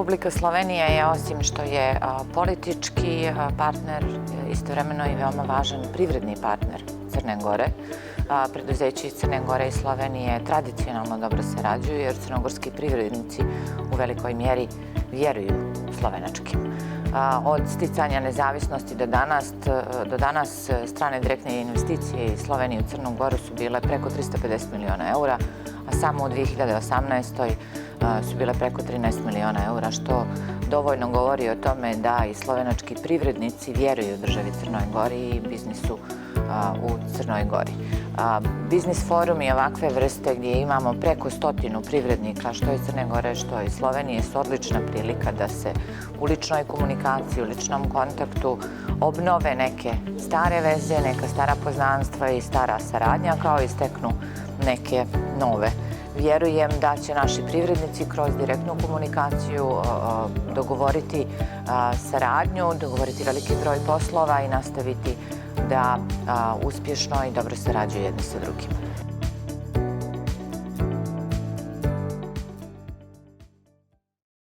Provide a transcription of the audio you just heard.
Republika Slovenija je, osim što je politički partner, istovremeno i veoma važan privredni partner Crne Gore. Preduzeći iz Crne Gore i Slovenije tradicionalno dobro sarađuju jer crnogorski privrednici u velikoj mjeri vjeruju slovenačkim. Od sticanja nezavisnosti do danas strane direktne investicije iz Slovenije u Crnu Goru su bile preko 350 miliona eura, a samo u 2018. su bile preko 13 miliona eura, što dovoljno govori o tome da i slovenački privrednici vjeruju državi Crnoj Gori i biznisu u Crnoj Gori. Biznis forum i ovakve vrste gdje imamo preko 100 privrednika, što iz Crne Gore, što iz Slovenije, su odlična prilika da se u ličnoj komunikaciji, u ličnom kontaktu obnove neke stare veze, neka stara poznanstva i stara saradnja, kao i steknu neke nove. Vjerujem da će naši privrednici kroz direktnu komunikaciju dogovoriti saradnju, dogovoriti veliki broj poslova i nastaviti da uspješno i dobro sarađuju jedni sa drugim.